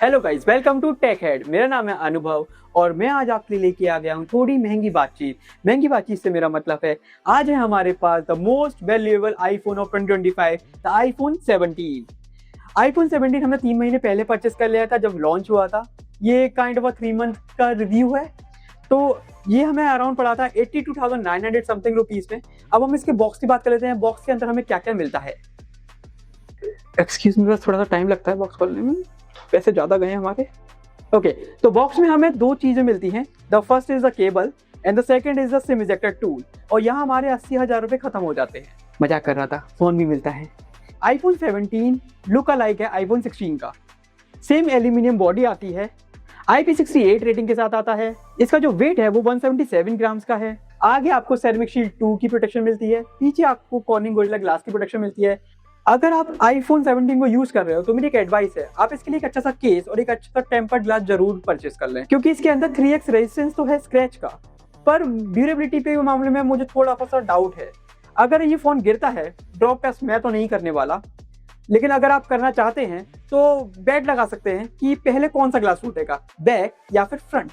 Hello guys, welcome to Tech Head. मेरा नाम है अनुभव और मैं आज आपके लिए लेके आ गया हूँ थोड़ी महंगी बातचीत। महंगी बातचीत से मेरा मतलब है आज है हमारे पास the most valuable iPhone of 2025, the iPhone 17। IPhone 17 हमने 3 महीने पहले परचेस कर लिया था जब लॉन्च हुआ था। ये काइंड ऑफ 3 मंथ का रिव्यू है। तो ये हमें अराउंड पड़ा था 82,900 समथिंग रुपीज में। अब हम इसके बॉक्स की बात कर लेते हैं। बॉक्स के अंदर हमें क्या क्या मिलता है। एक्सक्यूज मी, बस थोड़ा सा टाइम लगता है बॉक्स खोलने में, पैसे ज़्यादा गए हमारे। ओके, तो बॉक्स में हमें दो चीज़ें मिलती हैं। The first is the cable and the second is the SIM ejector tool. और यहाँ हमारे 80,000 रुपये खत्म हो जाते हैं। मजाक कर रहा था, फ़ोन भी मिलता है। आईफोन 17 लुक अलाइक है आईफोन 16 का। सेम एल्यूमिनियम बॉडी आती है। IP68 रेटिंग के साथ आता है। इसका जो वेट है वो 177 ग्राम्स का है। आगे आपको सेरेमिक शील्ड 2 की प्रोटेक्शन मिलती है। पीछे आपको कॉर्निंग गोरिल्ला ग्लास की प्रोटेक्शन मिलती है। अगर आप आईफोन 17 को यूज कर रहे हो तो मेरी एक एडवाइस है, आप इसके लिए एक अच्छा सा केस और एक अच्छा सा टेम्पर्ड ग्लास जरूर परचेस कर लें, क्योंकि इसके अंदर 3x रेजिस्टेंस तो है स्क्रैच का, पर ड्यूरेबिलिटी पे मामले में मुझे थोड़ा सा डाउट है। अगर ये फोन गिरता है, ड्रॉप टेस्ट मैं तो नहीं करने वाला, लेकिन अगर आप करना चाहते हैं तो बेट लगा सकते हैं कि पहले कौन सा ग्लास टूटेगा, बैक या फिर फ्रंट।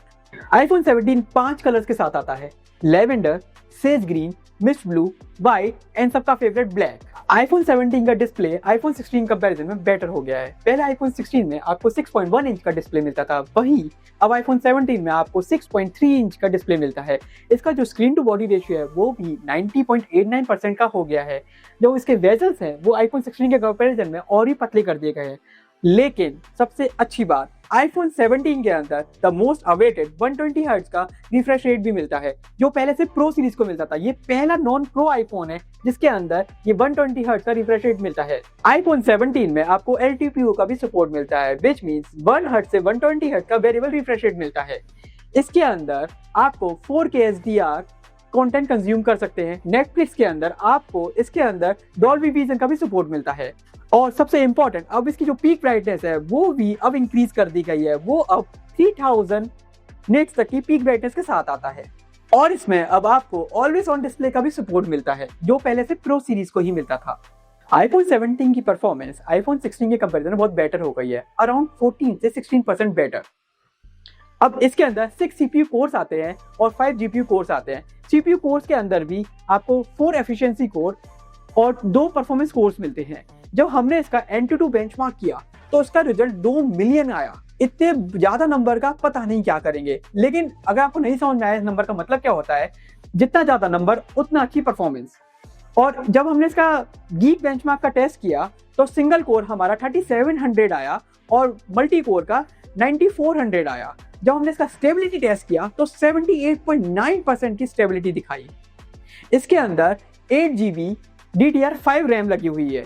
आईफोन 17 5 कलर्स के साथ आता है। Lavender, sage green, mist blue, white and सबका फेवरेट ब्लैक। आईफोन 17 का डिस्प्ले आईफोन 16 कंपैरिजन में बेटर हो गया है। पहले आईफोन 16 में आपको 6.1 इंच का डिस्प्ले मिलता था, वहीं अब आईफोन 17 में आपको 6.3 इंच का डिस्प्ले मिलता है। इसका जो स्क्रीन टू बॉडी रेशियो है वो भी 90.89% का हो गया है। जो इसके वेजल्स हैं वो आईफोन 16 के कंपैरिजन में और भी पतले कर दिए गए हैं। लेकिन सबसे अच्छी बात, आईफोन 17 के अंदर द मोस्ट अवेटेड 120 हर्ट्ज का रिफ्रेश रेट भी मिलता है, जो पहले से प्रो सीरीज को मिलता था। ये पहला नॉन प्रो आईफोन है जिसके अंदर ये 120 हर्ट्ज का रिफ्रेश रेट मिलता है। आईफोन 17 में आपको LTPO का भी सपोर्ट मिलता है, विच मींस 1 हर्ट्ज से 120 हर्ट्ज का वेरिएबल रिफ्रेश रेट मिलता है। इसके अंदर आपको 4K HDR कंटेंट कंज्यूम कर सकते हैं। नेटफ्लिक्स के अंदर आपको इसके अंदर डॉल्बी विजन का भी सपोर्ट मिलता है। और सबसे इंपॉर्टेंट, अब इसकी जो पीक ब्राइटनेस है वो भी अब इंक्रीज कर दी गई है। वो अब 3000 निट्स तक की पीक ब्राइटनेस के साथ आता है। और इसमें अब आपको ऑलवेज ऑन डिस्प्ले का भी सपोर्ट मिलता है, जो पहले से प्रो सीरीज को ही मिलता था। आईफोन 17 की परफॉर्मेंस आईफोन 16 के कंपैरिजन में बहुत बेटर हो गई है, अराउंड 14 से 16% बेटर। अब इसके अंदर 6 CPU कोर्स आते हैं और 5 GPU कोर्स आते हैं। CPU कोर्स के अंदर भी आपको 4 एफिशिएंसी कोर और 2 परफॉर्मेंस कोर्स मिलते हैं। जब हमने इसका Antutu बेंचमार्क किया तो इसका रिजल्ट 2 मिलियन आया। इतने ज्यादा नंबर का पता नहीं क्या करेंगे, लेकिन अगर आपको नहीं समझ में आया इस नंबर का मतलब क्या होता है, जितना ज्यादा नंबर उतना अच्छी परफॉर्मेंस। और जब हमने इसका गीक बेंचमार्क का टेस्ट किया तो सिंगल कोर हमारा 3700 आया और मल्टी कोर का 9400 आया। जब हमने इसका स्टेबिलिटी टेस्ट किया तो 78.9% की स्टेबिलिटी दिखाई। इसके अंदर 8GB DDR5 रैम लगी हुई है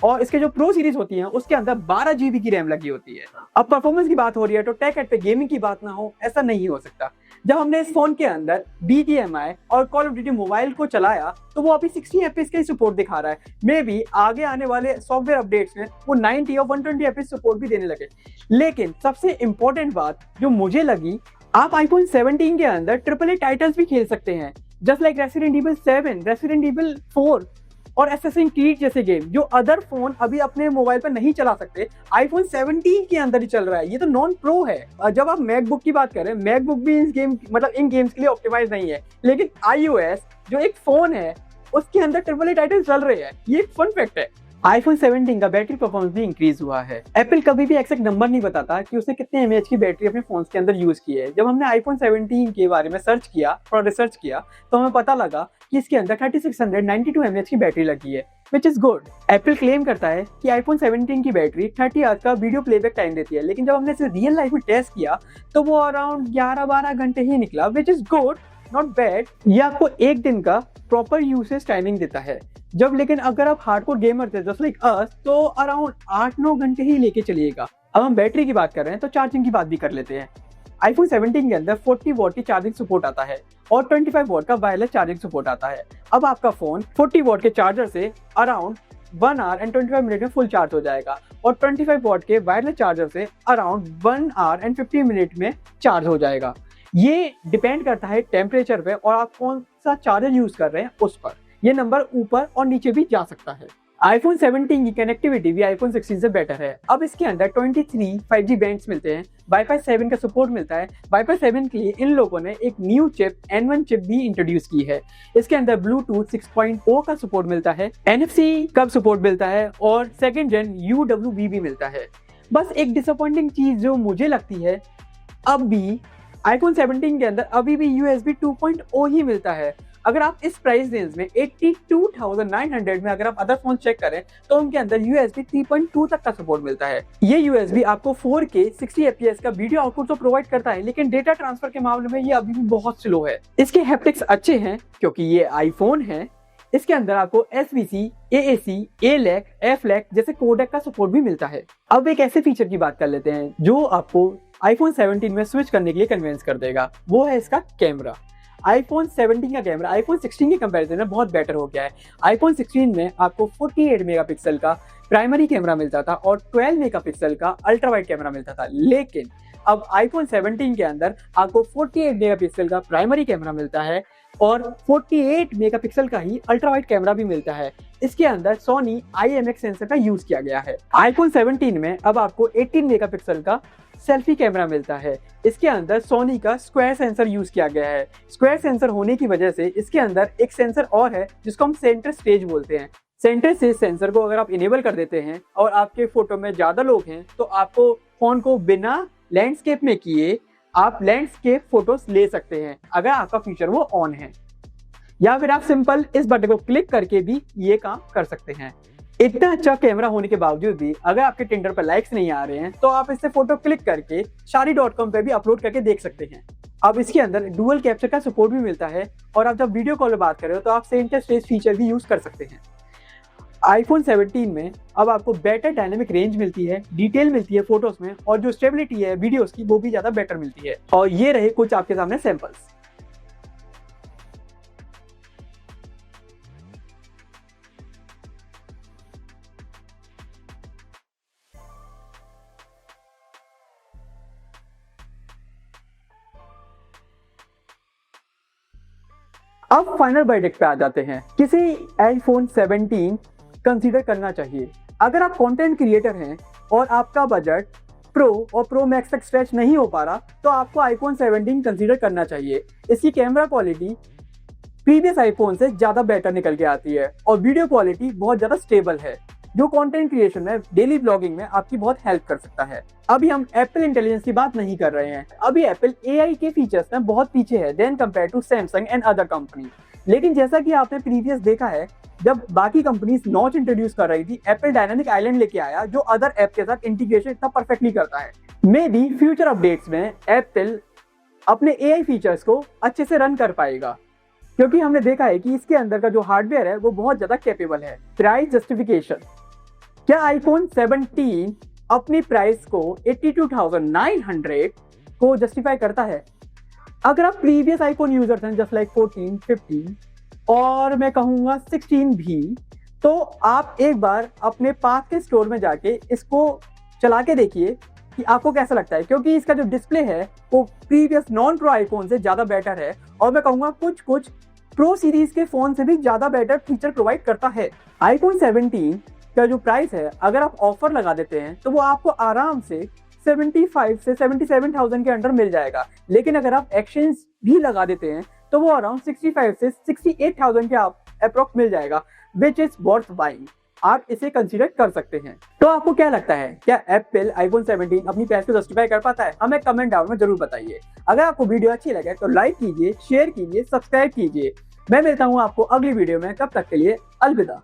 और इसके जो प्रो सीरीज होती है उसके अंदर 12GB की रैम लगी होती है। अब परफॉर्मेंस की बात हो रही है तो टेक एड पे गेमिंग की बात ना हो, ऐसा नहीं हो सकता। जब हमने इस फोन के अंदर BGMI और कॉल ऑफ ड्यूटी मोबाइल को चलाया तो वो अभी 60 FPS का ही सपोर्ट दिखा रहा है। मे बी आगे आने वाले सॉफ्टवेयर अपडेट्स में वो 90 और 120 FPS सपोर्ट भी देने लगे। लेकिन सबसे इंपॉर्टेंट बात जो मुझे लगी, आप आईफोन 17 के अंदर AAA टाइटल्स भी खेल सकते हैं, just like resident evil 7, resident evil 4 और एसेसिन क्रीड जैसे गेम, जो अदर फोन अभी अपने मोबाइल पर नहीं चला सकते, आईफोन 17 के अंदर ही चल रहा है। ये तो नॉन प्रो है। जब आप मैकबुक की बात करें, मैकबुक भी इन गेम्स के लिए ऑप्टिमाइज नहीं है, लेकिन iOS जो एक फोन है उसके अंदर AAA टाइटल चल रहे हैं। ये एक फन फैक्ट है। आईफोन 17 का बैटरी परफॉर्मेंस भी इंक्रीज हुआ है। एप्पल कभी भी एक्जैक्ट नंबर नहीं बताता कि उसने कितने mAh की बैटरी अपने फोन के अंदर यूज की है। जब हमने आईफोन 17 के बारे में सर्च किया और रिसर्च किया तो हमें पता लगा कि इसके अंदर 3692 mAh की बैटरी लगी है, which is good. Apple claim करता है कि आईफोन 17 की बैटरी 30 आवर्स का वीडियो प्लेबैक टाइम देती है, लेकिन जब हमने इसे रियल लाइफ में टेस्ट किया तो वो अराउंड 11-12 घंटे ही निकला, which is good, not bad. ये आपको एक दिन का प्रॉपर यूसेज टाइमिंग देता है। जब लेकिन अगर आप हार्डकोर गेमर थे जस्ट लाइक अस तो अराउंड 8-9 घंटे ही लेके चलिएगा। अब हम बैटरी की बात कर रहे हैं तो चार्जिंग की बात भी कर लेते हैं। आईफोन 17 के अंदर 40 वॉट की चार्जिंग सपोर्ट आता है और 25 वॉट का वायरलेस चार्जिंग सपोर्ट आता है। अब आपका फोन 40 वॉट के चार्जर से अराउंड 1 आवर एंड 25 मिनट में फुल चार्ज हो जाएगा और 25 वॉट के वायरलेस चार्जर से अराउंड 1 आवर एंड 50 मिनट में चार्ज हो जाएगा। ये डिपेंड करता है टेम्परेचर पे और आप कौन सा चार्जर यूज कर रहे हैं उस पर। ये नंबर ऊपर और नीचे भी जा सकता है। iPhone 17 की कनेक्टिविटी भी iPhone 16 से बेटर है। अब इसके अंदर 23 5G बैंड्स मिलते हैं, Wi-Fi 7 का सपोर्ट मिलता है। Wi-Fi 7 के लिए इन लोगों ने एक न्यू चिप N1 चिप भी इंट्रोड्यूस की है। इसके अंदर Bluetooth 6.0 का सपोर्ट मिलता है, NFC का सपोर्ट मिलता है और सेकेंड जेन UWB भी मिलता है। बस एक डिसअपॉइंटिंग चीज जो मुझे लगती है, अब भी iPhone 17 के अंदर अभी भी USB 2.0 ही मिलता है। अगर आप इस प्राइस रेंज में 82,900 में अगर आप अदर फोन चेक करें तो उनके अंदर USB 3.2 तक का सपोर्ट मिलता है। ये USB आपको 4K 60 FPS का वीडियो आउटपुट तो प्रोवाइड करता है, लेकिन डेटा ट्रांसफर के मामले में ये अभी भी बहुत स्लो है। इसके हैप्टिक्स अच्छे हैं क्योंकि ये आईफोन है। इसके अंदर आपको SVC, AAC, ALAC, FLAC जैसे कोडेक का सपोर्ट भी मिलता है। अब एक ऐसे फीचर की बात कर लेते हैं जो आपको iPhone 17 में स्विच करने के लिए कन्विंस कर देगा, वो है इसका कैमरा। iPhone 17 का कैमरा iPhone 16 के कंपैरिजन में बहुत बेटर हो गया है। iPhone 16 में आपको 48 मेगापिक्सल का प्राइमरी कैमरा मिलता था और 12 मेगापिक्सल का अल्ट्रा वाइड कैमरा मिलता था, लेकिन अब iPhone 17 के अंदर आपको 48 मेगापिक्सल का प्राइमरी कैमरा मिलता है और 48 मेगापिक्सल का ही अल्ट्रा वाइड कैमरा भी मिलता है। इसके अंदर Sony IMX सेंसर का यूज किया गया है। iPhone 17 में अब आपको 18 मेगापिक्सल का सेल्फी कैमरा मिलता है। इसके अंदर सोनी का स्क्वायर सेंसर यूज किया गया है। स्क्वायर सेंसर होने की वजह से इसके अंदर एक सेंसर और है जिसको हम सेंटर स्टेज बोलते हैं। सेंटर स्टेज सेंसर को अगर आप इनेबल कर देते हैं और आपके फोटो में ज्यादा लोग हैं तो आपको फोन को बिना लैंडस्केप में किए आप लैंडस्केप फोटोज ले सकते हैं अगर आपका फीचर वो ऑन है, या फिर आप सिंपल इस बटन को क्लिक करके भी ये काम कर सकते हैं। इतना अच्छा कैमरा होने के बावजूद भी अगर आपके टिंडर पर लाइक्स नहीं आ रहे हैं तो आप इससे फोटो क्लिक करके shari.com पे भी अपलोड करके देख सकते हैं। अब इसके अंदर डुअल कैप्चर का सपोर्ट भी मिलता है और आप जब वीडियो कॉल में बात कर रहे हो तो आप सेंटर स्टेज फीचर भी यूज कर सकते हैं। iPhone 17 में अब आपको बेटर डायनेमिक रेंज मिलती है, डिटेल मिलती है फोटोज में, और जो स्टेबिलिटी है वीडियोस की वो भी ज्यादा बेटर मिलती है। और ये रहे कुछ आपके सामने सैंपल्स। अब फाइनल वर्डिक्ट पे आ जाते हैं। किसी iPhone 17 कंसीडर करना चाहिए। अगर आप कंटेंट क्रिएटर हैं और आपका बजट प्रो और प्रो मैक्स तक स्ट्रेच नहीं हो पा रहा तो आपको iPhone 17 कंसीडर करना चाहिए। इसकी कैमरा क्वालिटी प्रीवियस आईफोन से ज़्यादा बेटर निकल के आती है और वीडियो क्वालिटी बहुत ज़्यादा स्टेबल है, जो कंटेंट क्रिएशन में, डेली ब्लॉगिंग में आपकी बहुत हेल्प कर सकता है। अभी हम एप्पल इंटेलिजेंस की बात नहीं कर रहे हैं। अभी एप्पल AI के फीचर्स में बहुत पीछे है then compare to Samsung and other company. लेकिन जैसा कि आपने प्रीवियस देखा है, जब बाकी कंपनीज नॉच इंट्रोड्यूस कर रही थी, एप्पल डायनामिक आइलैंड लेके आया जो अदर ऐप के साथ इंटीग्रेशन इतना परफेक्टली करता है। मे बी फ्यूचर अपडेट्स में एप्पल अपने AI फीचर्स को अच्छे से रन कर पाएगा, क्योंकि हमने देखा है कि इसके अंदर का जो हार्डवेयर है वो बहुत ज्यादा कैपेबल है। प्राइस जस्टिफिकेशन, क्या iPhone 17 अपनी प्राइस को 82,900 को जस्टिफाई करता है? अगर आप प्रीवियस आईफोन यूजर्स हैं जस्ट लाइक 14, 15 और मैं कहूँगा 16 भी, तो आप एक बार अपने पास के स्टोर में जाके इसको चला के देखिए कि आपको कैसा लगता है, क्योंकि इसका जो डिस्प्ले है वो प्रीवियस नॉन प्रो आईफोन से ज़्यादा बेटर है और मैं कहूँगा कुछ प्रो सीरीज के फ़ोन से भी ज़्यादा बेटर फीचर प्रोवाइड करता है। iPhone 17 का जो प्राइस है, अगर आप ऑफर लगा देते हैं तो वो आपको आराम से 75 से 77,000 के अंडर मिल जाएगा। लेकिन अगर आप एक्सचेंज भी लगा देते हैं तो वो अराउंड 65 से 68,000 के आप अप्रोक्स मिल जाएगा, विच इज वर्थ बाइंग। आप इसे कंसीडर कर सकते हैं। तो आपको क्या लगता है, क्या एप्पल iPhone 17 अपनी प्राइस को जस्टिफाई कर पाता है? हमें कमेंट डाउन में जरूर बताइए। अगर आपको वीडियो अच्छी लगे तो लाइक कीजिए, शेयर कीजिए, सब्सक्राइब कीजिए। मैं मिलता हूँ आपको अगली वीडियो में, तब तक के लिए अलविदा।